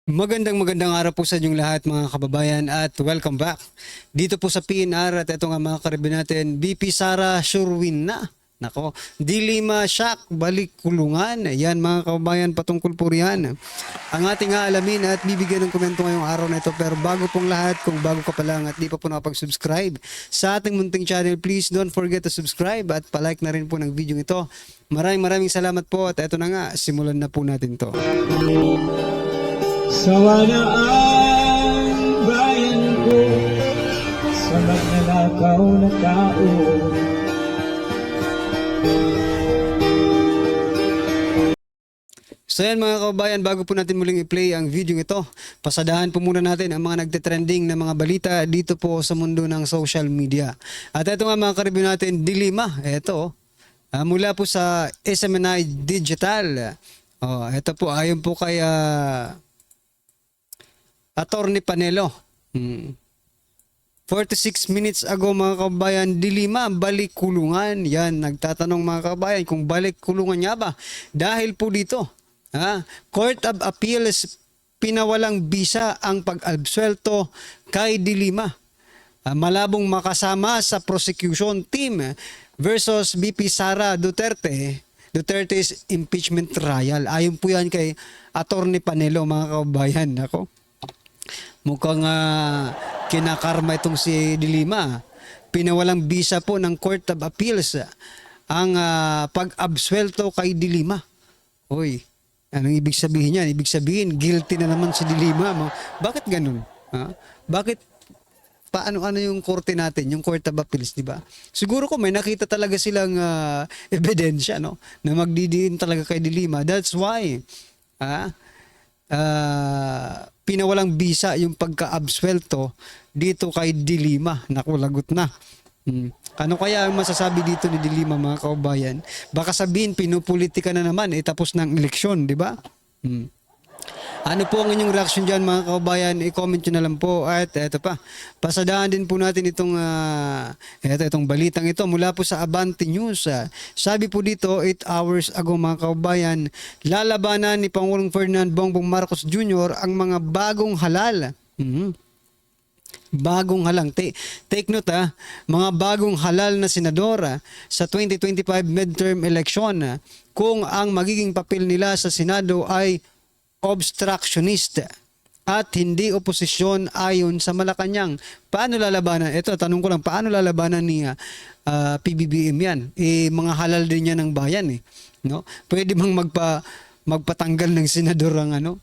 Magandang araw po sa inyong lahat mga kababayan at welcome back dito po sa PNR at ito nga mga karibin natin, BP Sara Sherwin na. Nako, Dilima Shock, balik kulungan. Yan mga kababayan, patungkol po riyan ang ating aalamin at bibigyan ng komento ngayong araw na ito. Pero bago pong lahat, kung bago ka pa lang at di pa po nakapag-subscribe sa ating munting channel, please don't forget to subscribe at palike na rin po ng video ito. Maraming salamat po at ito na nga, simulan na po natin to. Sawa na ang bayan ko sa magnanakaw na tao. So yan mga kababayan, bago po natin muling i-play ang video ito, pasadahan po muna natin ang mga nagte-trending na mga balita dito po sa mundo ng social media. At ito nga mga karibyo natin, Dilima, ito mula po sa SMNI Digital. Ito po ayon po kay Attorney Panelo. 46 minutes ago mga kababayan, Dilima, balik kulungan. Yan, nagtatanong mga kababayan kung balik kulungan niya ba. Dahil po dito, Court of Appeals pinawalang bisa ang pag-absuelto kay Dilima. Malabong makasama sa prosecution team versus BP Sara Duterte's impeachment trial. Ayon po yan kay Attorney Panelo mga kababayan. Ako, mukhang kinakarma itong si Dilima. Pinawalang bisa po ng Court of Appeals ang pag-absuelto kay Dilima. Hoy, anong ibig sabihin yan? Ibig sabihin, guilty na naman si Dilima. Bakit ganun? Bakit? Paano yung korte natin, yung Court of Appeals, di ba? Siguro ko may nakita talaga silang ebidensya, no? Na magdidiin talaga kay Dilima. That's why, pinawalang bisa yung pagka-absuelto dito kay Dilima. Naku, lagot na. Ano kaya ang masasabi dito ni Dilima mga kaubayan? Baka sabihin pinupolitika na naman, tapos ng eleksyon, di ba? Ano po ang inyong reaction dyan mga kaubayan? I-comment nyo na lang po. At eto pa, pasadahan din po natin itong balitang ito mula po sa Abante News. Sabi po dito, 8 hours ago mga kaubayan, lalabanan ni Pangulong Ferdinand Bongbong Marcos Jr. ang mga bagong halal. Bagong halang. Take note mga bagong halal na senador sa 2025 midterm election kung ang magiging papel nila sa Senado ay obstructionist at hindi oposisyon ayon sa Malacanang. Paano lalabanan? Ito, tanong ko lang, paano lalabanan ni PBBM yan? Mga halal din yan ng bayan. No? Pwede bang magpatanggal ng senador ang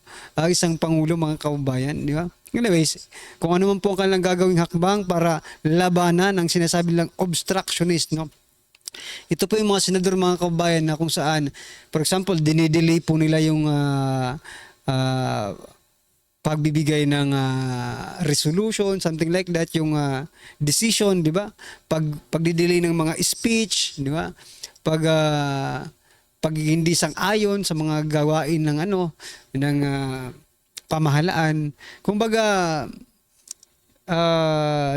isang pangulo mga kaubayan, di ba? Anyways, kung ano man po ang kanilang gagawing hakbang para labanan ang sinasabi lang obstructionist, no? Ito po yung mga senador mga kababayan na kung saan, for example, dinidelay po nila yung pagbibigay ng resolution, something like that, yung decision, di ba? Pagdidelay ng mga speech, di ba? Pag hindi sang-ayon sa mga gawain ng ng pamahalaan. Kumbaga,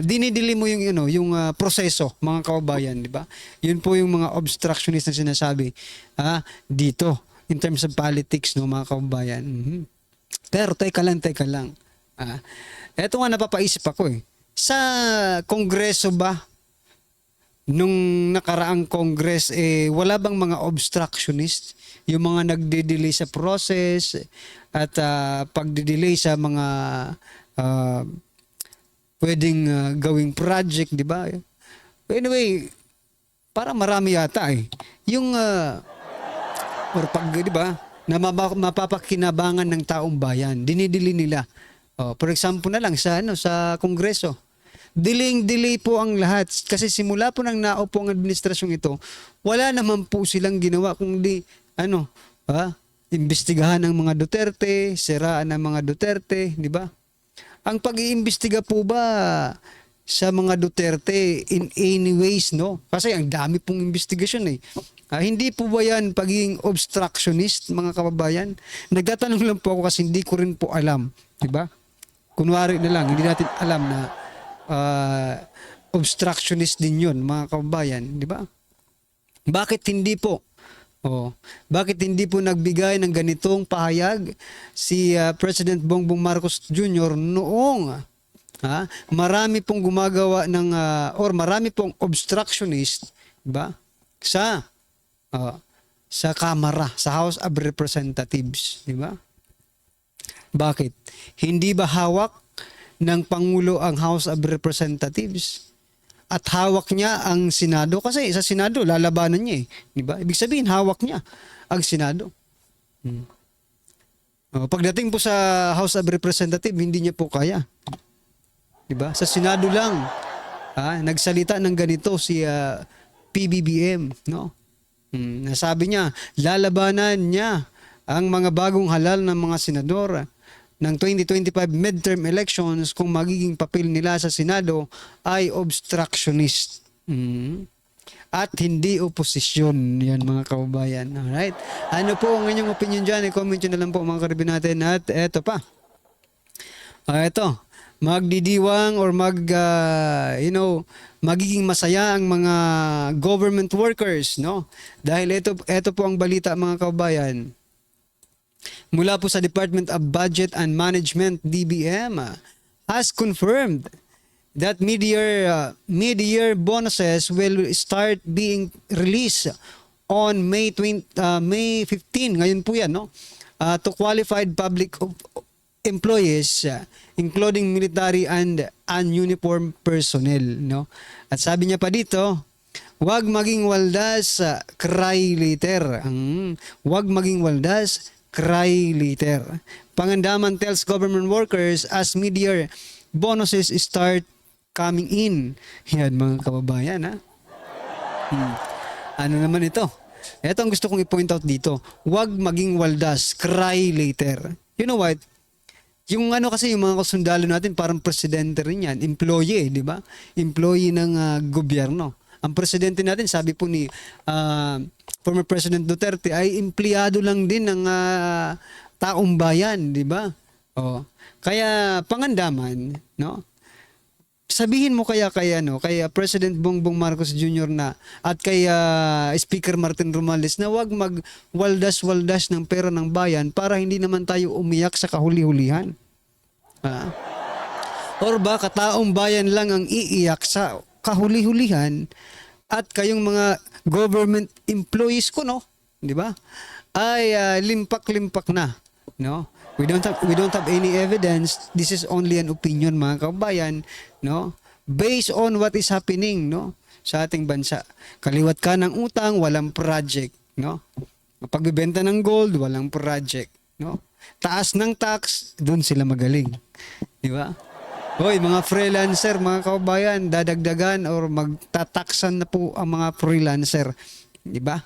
dinidili mo yung yung proseso mga kababayan, di ba? Yun po yung mga obstructionist na sinasabi dito in terms of politics, no mga kababayan. Pero teka lang. Eto nga napapaisip ako sa kongreso ba nung nakaraang Congress, wala bang mga obstructionist? Yung mga nagde-delay sa process at pagde-delay sa mga pwedeng gawing project, di ba? Anyway, para marami yata yung or pag, di ba, na mapapakinabangan ng taong bayan, dinidili nila. For example na lang sa Kongreso. Delay po ang lahat kasi simula po nang naupo ang administrasyong ito, wala naman po silang ginawa kundi imbestigahan ng mga Duterte, siraan ng mga Duterte, di ba? Ang pag-iimbestiga po ba sa mga Duterte in any ways, no? Kasi ang dami pong investigasyon hindi po ba yan pagiging obstructionist mga kababayan? Nagtatanong lang po ako kasi hindi ko rin po alam, di ba? Kunwari na lang, hindi natin alam na obstructionist din yun mga kababayan, di ba? Bakit hindi po Oh, bakit hindi po nagbigay ng ganitong pahayag si President Bongbong Marcos Jr. noong marami pong gumagawa ng or marami pong obstructionist, 'di ba? Sa Kamara, sa House of Representatives, 'di ba? Bakit? Hindi ba hawak ng Pangulo ang House of Representatives? At hawak niya ang Senado kasi sa Senado lalabanan niya, 'di ba? Ibig sabihin hawak niya ang Senado. Pagdating po sa House of Representatives, hindi niya po kaya. 'Di ba? Sa Senado lang nagsalita ng ganito si PBBM, no? Nasabi niya, lalabanan niya ang mga bagong halal ng mga senador ng 2025 midterm elections kung magiging papel nila sa Senado ay obstructionist. At hindi oposisyon. Yan mga kababayan. Alright? Ano po ang inyong opinion dyan? I-comment nyo na lang po mga karibin natin. At eto pa. Eto. Magdidiwang or magiging masaya ang mga government workers, no? Dahil eto po ang balita mga kababayan. Mula po sa Department of Budget and Management, DBM, has confirmed that mid-year bonuses will start being released on May 15. Ngayon po yan, no? To qualified public employees, including military and uniform personnel, no? At sabi niya pa dito, huwag maging waldas, cry later. Huwag maging waldas, cry later. Pangandaman tells government workers as mid-year bonuses start coming in. Yan mga kababayan, Ano naman ito? Ito ang gusto kong i-point out dito. Huwag maging waldas, cry later. You know what? Yung kasi yung mga kasundalo natin parang presidente rin yan. Employee, di ba? Employee ng gobyerno. Ang presidente natin, sabi po ni former President Duterte, ay empleyado lang din ng taong bayan, di ba? Kaya pangandaman, no? Sabihin mo kay President Bongbong Marcos Jr. at kay Speaker Martin Romualdez na wag magwaldas-waldas ng pera ng bayan para hindi naman tayo umiyak sa kahuli-hulihan. Or baka taong bayan lang ang iiyak sa kahuli-hulihan at kayong mga government employees ko, no? 'Di ba? Ay limpak-limpak na, no? We don't have any evidence. This is only an opinion mga kabayan, no? Based on what is happening, no? Sa ating bansa. Kaliwat ka ng utang, walang project, no? Pagbebenta ng gold, walang project, no? Taas ng tax, doon sila magaling. Di ba? Hoy, mga freelancer, mga kabayan, dadagdagan or magtataksan na po ang mga freelancer. Di ba?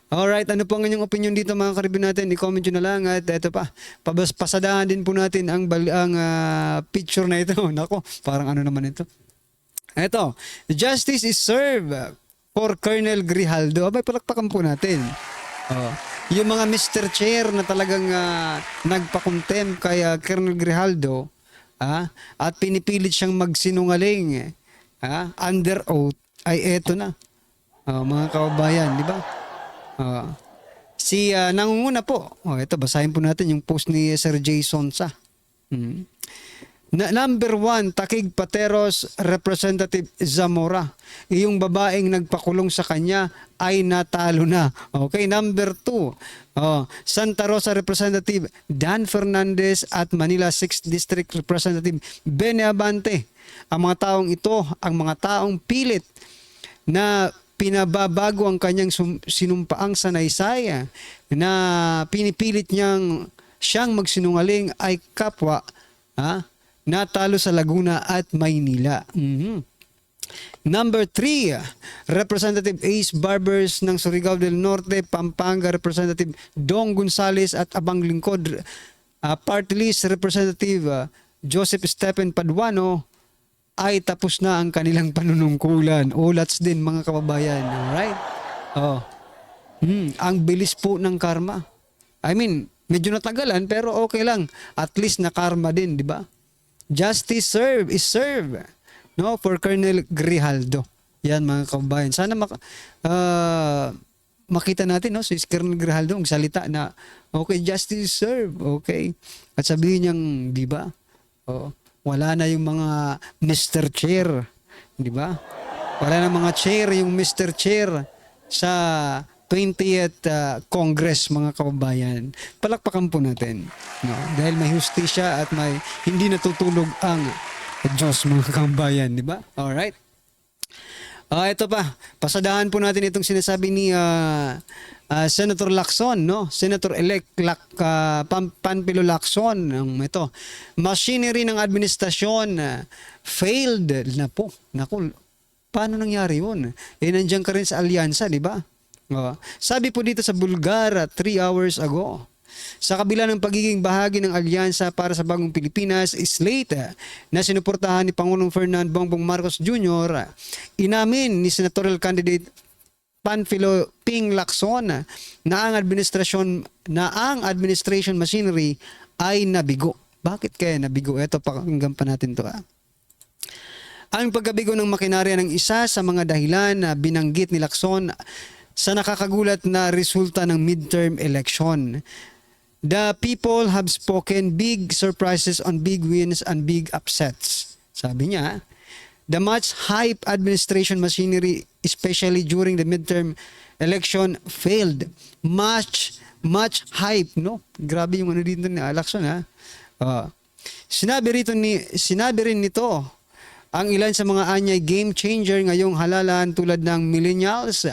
Alright, ano po ang inyong opinion dito mga karibin natin? I-comment nyo na lang at ito pa. Pasadahan din po natin ang picture na ito. Nako, parang ano naman ito. Ito, justice is served for Colonel Grijaldo. Abay, palakpakan po natin. Yung mga Mr. Chair na talagang nagpakontem kay Colonel Grijaldo at pinipilit siyang magsinungaling under oath, ay eto na. Mga kababayan, di ba? Nangunguna po. Ito, basahin po natin yung post ni Sir Jason Sa. Number 1, Taguig Pateros Representative Zamora. Yung babaeng nagpakulong sa kanya ay natalo na. Okay, number 2, Santa Rosa Representative Dan Fernandez at Manila 6th District Representative Bene Abante. Ang mga taong ito, ang mga taong pilit na pinababago ang kanyang sinumpaang sanaysay na pinipilit siyang magsinungaling ay kapwa natalo sa Laguna at Maynila. Number 3, Representative Ace Barbers ng Surigao del Norte, Pampanga Representative Dong Gonzales at Abang Lingkod Party List Representative Joseph Stephen Paduano ay tapos na ang kanilang panunungkulan. Ulats din mga kababayan. Alright? Ang bilis po ng karma. I mean, medyo natagalan pero okay lang. At least na karma din, di ba? Justice is served, no, for Colonel Grijaldo. Yan mga kababayan. Sana makita natin, no, si Colonel Grijaldo ang salita na, okay, justice served, okay. At sabihin niyang, di ba, wala na yung mga Mr. Chair, di ba? Wala na mga chair, yung Mr. Chair sa 20th Congress, mga kababayan. Palakpakan po natin, no? Dahil may hustisya at may hindi natutulog ang Diyos, mga kababayan, di ba? Alright. Ito pa, pasadahan po natin itong sinasabi ni Senator Lacson, no? Senator-elect Panfilo Lacson, ito, machinery ng administrasyon failed na po. Naku, paano nangyari yun? Nandiyan ka rin sa alyansa, di ba? Sabi po dito sa Bulgar 3 hours ago, sa kabila ng pagiging bahagi ng alyansa para sa bagong Pilipinas, slate na sinuportahan ni Pangulong Ferdinand Bongbong Marcos Jr., inamin ni senatorial candidate Panfilo Ping Lacson na ang administration machinery ay nabigo. Bakit kaya nabigo? Ito, pakinggan pa natin to. Ang pagkabigo ng makinarya ng isa sa mga dahilan na binanggit ni Lacson sa nakakagulat na resulta ng midterm election. The people have spoken, big surprises on big wins and big upsets. Sabi niya, the much hype administration machinery, especially during the midterm election, failed. Much hype, no? Grabe yung ano dito ni Lacson, ha? Sinabi rin nito ang ilan sa mga anyay game changer ngayong halalan tulad ng millennials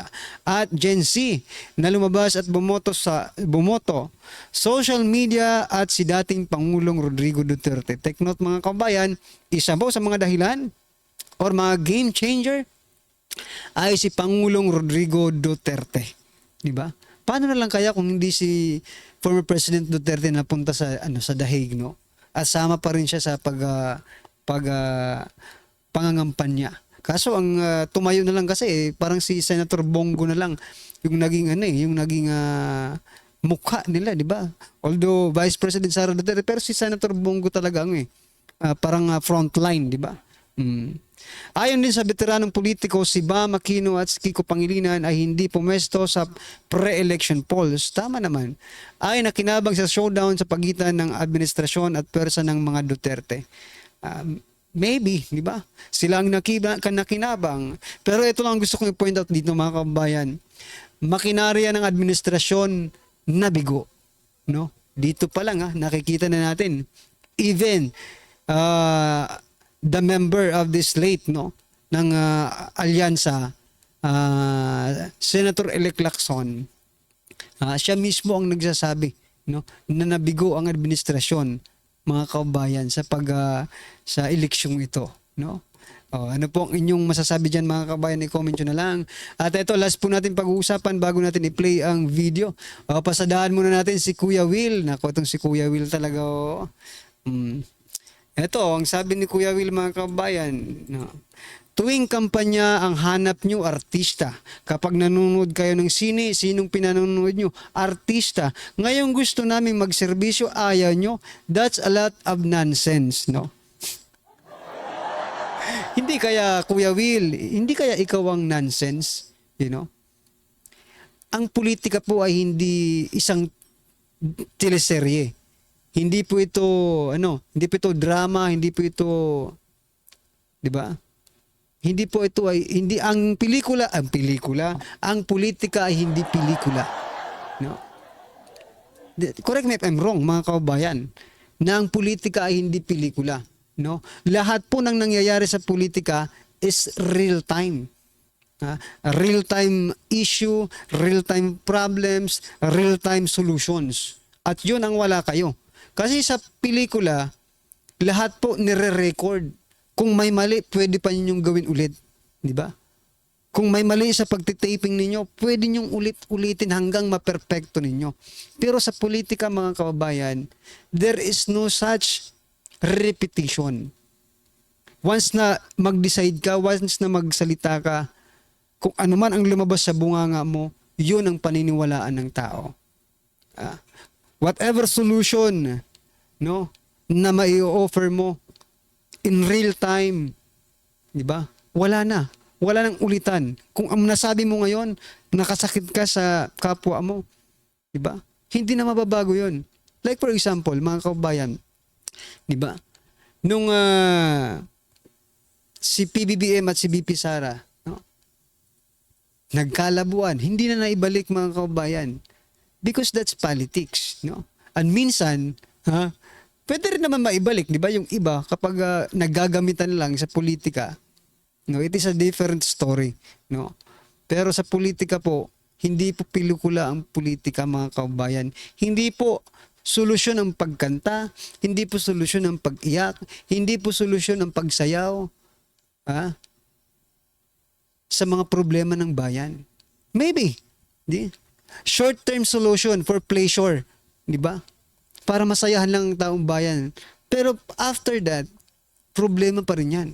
at Gen Z na lumabas at bumoto, social media at si dating Pangulong Rodrigo Duterte. Take note, mga kabayan, isa po sa mga dahilan or mga game changer ay si Pangulong Rodrigo Duterte. Di ba? Paano na lang kaya kung hindi si former President Duterte napunta sa sa Dahig, no? At sama pa rin siya sa pangangampanya. Kaso ang tumayo na lang kasi parang si Senator Bongo na lang yung naging mukha nila, di ba? Although Vice President Sara Duterte, pero si Senator Bongo talaga ang parang frontline, di ba? Ayon din sa veteranong politiko si Bam Aquino at Kiko Pangilinan ay hindi pumesto sa pre-election polls. Tama naman. Ay nakinabang sa showdown sa pagitan ng administrasyon at pwersa ng mga Duterte. Maybe, di ba? Sila ang nakinabang. Pero ito lang gusto kong i-point out dito, mga kabayan. Makinarya ng administrasyon nabigo, no? Dito pa lang nakikita na natin. Even the member of this slate, no, ng alyansa, Senator-elect Lacson, siya mismo ang nagsasabi, no, na nabigo ang administrasyon, mga kabayan, sa eleksyong ito, no? Ano po ang inyong masasabi dyan, mga kabayan? I-comment nyo na lang. At ito, last po natin pag-uusapan bago natin i-play ang video. Pasadahan muna natin si Kuya Will. Naku, itong si Kuya Will talaga. Ito, ang sabi ni Kuya Will, mga kabayan, no, tuwing kampanya ang hanap nyo, artista. Kapag nanonood kayo ng sine, sinong pinanonood nyo? Artista. Ngayon gusto namin magserbisyo, ayaw nyo. That's a lot of nonsense, no? Hindi kaya, Kuya Will, hindi kaya ikaw ang nonsense, you know? Ang politika po ay hindi isang teleserye. Hindi po ito, hindi po ito drama, hindi po ito, di ba? Hindi po ito ay, hindi, ang politika ay hindi pelikula. No? Correct me if I'm wrong, mga kababayan, na ang politika ay hindi pelikula. No? Lahat po ng nangyayari sa politika is real time. Real time issue, real time problems, real time solutions. At yun ang wala kayo. Kasi sa pelikula, lahat po nire-record. Kung may mali, pwede pa ninyong gawin ulit. Di ba? Kung may mali sa pagtitaping ninyo, pwede ninyong ulit-ulitin hanggang maperfecto ninyo. Pero sa politika, mga kababayan, there is no such repetition. Once na mag-decide ka, once na magsalita ka, kung ano man ang lumabas sa bunganga mo, yun ang paniniwalaan ng tao. Whatever solution, no, na mai-offer mo in real time, di ba? Wala na. Wala nang ulitan. Kung ang nasabi mo ngayon, nakasakit ka sa kapwa mo. Diba? Hindi na mababago yun. Like for example, mga kabayan, diba? Nung si PBBM at si BP Sara, no? Nagkalabuan, hindi na naibalik mga kabayan. Because that's politics, no? And minsan, pwede rin naman maibalik, di ba? Yung iba, kapag naggagamitan lang sa politika, no, it is a different story, no? Pero sa politika po, hindi po pelikula ang politika, mga kabayan. Hindi po solusyon ang pagkanta, hindi po solusyon ang pag-iyak, hindi po solusyon ang pagsayaw, sa mga problema ng bayan. Maybe, di? Short-term solution for pleasure, di ba? Para masayahan lang ang taong bayan. Pero after that, problema pa rin yan.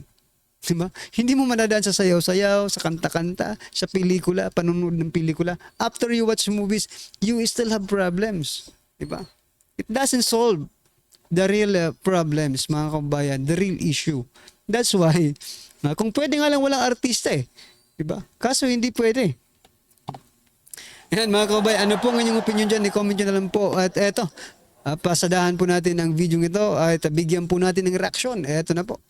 Di ba? Hindi mo madadaan sa sayaw-sayaw, sa kanta-kanta, sa pelikula, panonood ng pelikula. After you watch movies, you still have problems. Di ba? It doesn't solve the real problems, mga kabayan, the real issue. That's why, kung pwede nga lang walang artista di ba? Kaso hindi pwede. Yan mga kabayan, ano po ang inyong opinion dyan? I-comment nyo na lang po. At eto, pasadahan po natin ang video ito at bigyan po natin ng reaksyon. Eto na po.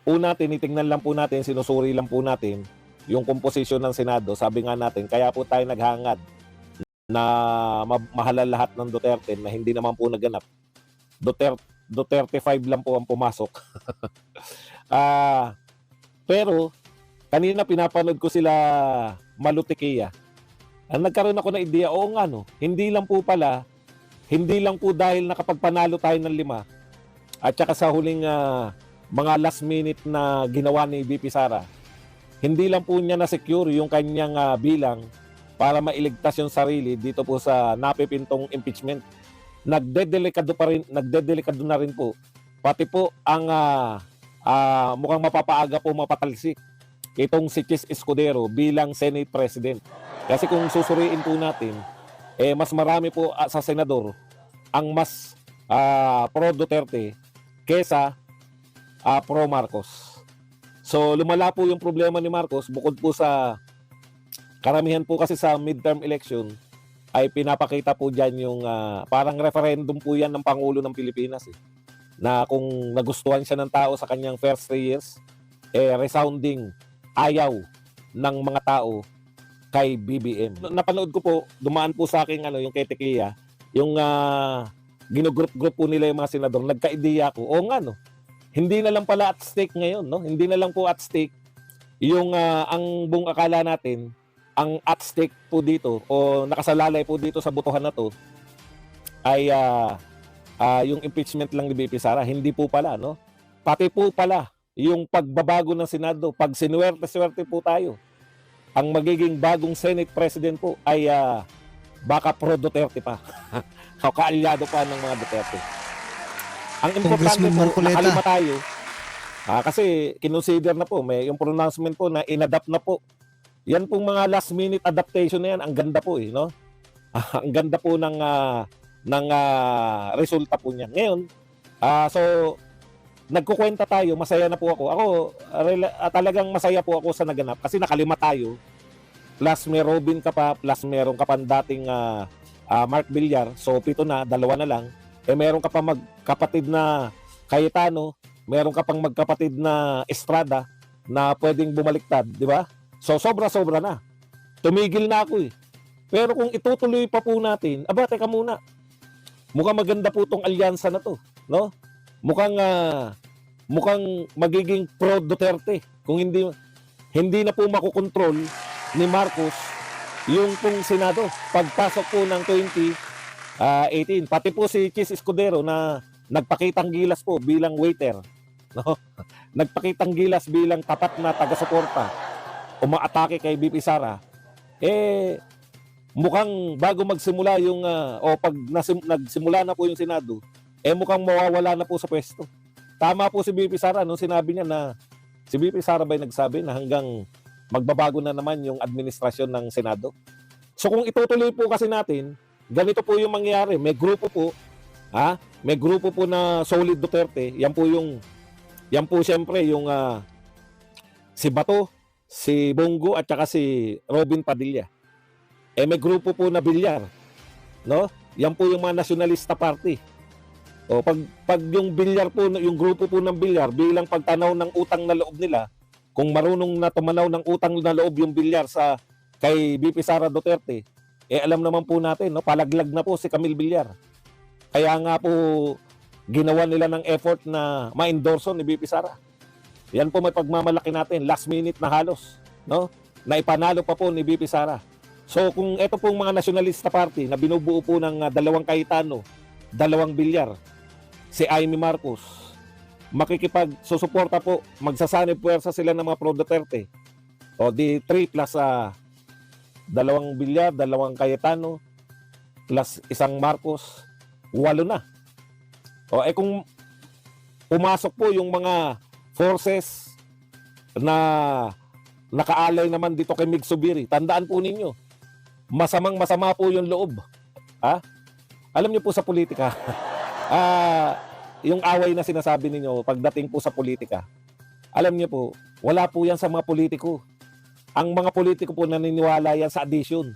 Una, tinitingnan lang po natin, sinusuri lang po natin yung komposisyon ng Senado. Sabi nga natin, kaya po tayo naghangad na mahalal lahat ng Duterte na hindi naman po naganap. Duterte 5 lang po ang pumasok. Pero, kanina pinapanood ko sila Malutikia. Nagkaroon ako ng ideya, oo nga no, hindi lang po dahil nakapagpanalo tayo ng 5 at saka sa huling mga last minute na ginawa ni BP Sara, hindi lang po niya na-secure yung kanyang bilang para mailigtas yung sarili dito po sa napipintong impeachment. Nagdedelikado na rin po. Pati po ang mukhang mapapaaga po mapatalsik itong si Chis Escudero bilang Senate President. Kasi kung susuriin po natin, mas marami po sa senador ang mas pro Duterte kesa pro Marcos. So lumala po yung problema ni Marcos bukod po sa karamihan po kasi sa midterm election ay pinapakita po dyan yung parang referendum po yan ng Pangulo ng Pilipinas na kung nagustuhan siya ng tao sa kanyang first 3 years, resounding ayaw ng mga tao kay BBM. Napanood ko po, dumaan po sa akin yung kay Tequia, yung ginugroup-group po nila yung mga senador, nagka-ideya ko, o nga no, hindi na lang pala at stake ngayon, no? Hindi na lang po at stake yung ang buong akala natin, ang at stake po dito o nakasalalay po dito sa botohan na to ay yung impeachment lang ni BP Sara. Hindi po pala, no? Pati po pala yung pagbabago ng Senado, pag sinuwerte-swerte po tayo, ang magiging bagong Senate President po ay baka pro Duterte pa. Kaalyado pa ng mga Duterte. Ang importante po, nakalima tayo. Kasi kinonsider na po, may yung pronouncement po na inadapt na po. Yan pong mga last minute adaptation na yan, ang ganda po no? Ang ganda po ng resulta po niya. Ngayon, so nagkukwenta tayo, masaya na po ako. Talagang masaya po ako sa naganap kasi nakalima tayo. Plus may Robin ka pa, plus meron ka pa dating Mark Villar. So 7 na, 2 na lang. Meron ka pa magkapatid na Cayetano, meron ka pang magkapatid na Estrada na pwedeng bumaliktad, di ba? So sobra-sobra na. Tumigil na ako Pero kung itutuloy pa po natin, teka muna. Mukhang maganda po tong alyansa na to, no? Mukhang magiging pro Duterte kung hindi na po makokontrol ni Marcos yung pong Senado pagpasok po ng 2018. Pati po si Chis Escudero na nagpakitang gilas po bilang waiter, no? Nagpakitang gilas bilang tapat na taga-suporta, umaatake kay BP Sara. Mukhang bago magsimula yung pag nagsimula na po yung Senado, mukhang mawawala na po sa pwesto. Tama po si BP Sara nung sinabi niya na si BP Sara ba'y nagsabi na hanggang magbabago na naman yung administrasyon ng Senado. So kung itutuloy po kasi natin, ganito po yung mangyayari. May grupo po, may grupo po na solid Duterte. Yan po siyempre yung si Bato, si Bongo at saka si Robin Padilla. May grupo po na bilyar, no? Yan po yung mga nationalista party. O pag yung bilyar po, yung grupo po ng bilyar bilang pagtanaw ng utang na loob nila, kung marunong na tumanaw ng utang na loob yung bilyar sa kay VP Sara Duterte, alam naman po natin, no, palaglag na po si Camille Villar. Kaya nga po ginawa nila ng effort na ma-endorso ni VP Sara. Yan po may pagmamalaki natin, last minute na halos, no? Na ipanalo pa po ni VP Sara. So kung ito pong mga nationalista party na binubuo po ng dalawang Cayetano, dalawang Villar, si Amy Marcos, makikipagsusuporta po, magsasanib puwersa sila ng mga pro Duterte. O di 3 plus dalawang Villar, dalawang Cayetano, plus isang Marcos, 8 na. O kung pumasok po yung mga forces na nakaalay naman dito kay Mig Subiri, tandaan po ninyo, masama po yung loob. Ha? Alam niyo po sa politika, yung away na sinasabi ninyo pagdating po sa politika, alam niyo po, wala po yan sa mga politiko. Ang mga politiko po naniniwala yan sa addition.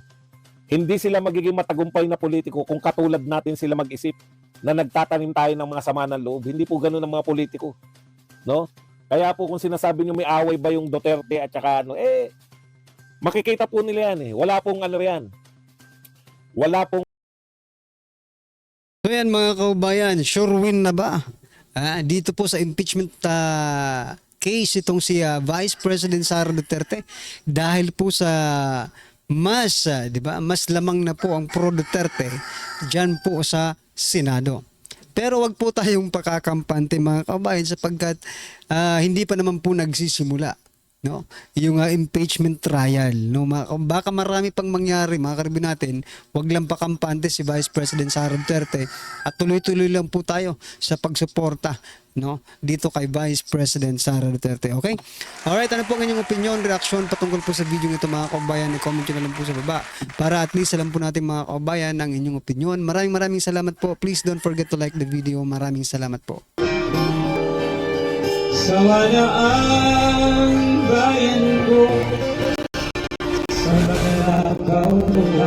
Hindi sila magiging matagumpay na politiko kung katulad natin sila mag-isip na nagtatanim tayo ng mga sama ng loob. Hindi po ganoon ang mga politiko. No? Kaya po kung sinasabi niyo may away ba yung Duterte at saka makikita po nila yan. Wala pong yan. Wala pong So yan mga kaubayan, sure win na ba? Dito po sa impeachment case itong si Vice President Sara Duterte dahil po sa mas, di ba, mas lamang na po ang pro Duterte diyan po sa Senado. Pero wag po tayong pakakampante mga kaubayan sapagkat hindi pa naman po nagsisimula, no, yung impeachment trial, no. Baka marami pang mangyari mga karibin natin. Wag lang pakampante si Vice President Sara Duterte at tuloy-tuloy lang po tayo sa pagsuporta, no, dito kay Vice President Sara Duterte. Okay? Alright, ano po ang inyong opinion, reaksyon patungkol po sa video ito mga kaubayan? I-comment nyo na lang po sa baba para at least alam po natin mga kaubayan ang inyong opinion. Maraming salamat po. Please don't forget to like the video. Maraming salamat po. Sawa na ang bayan ko sa magnanakaw na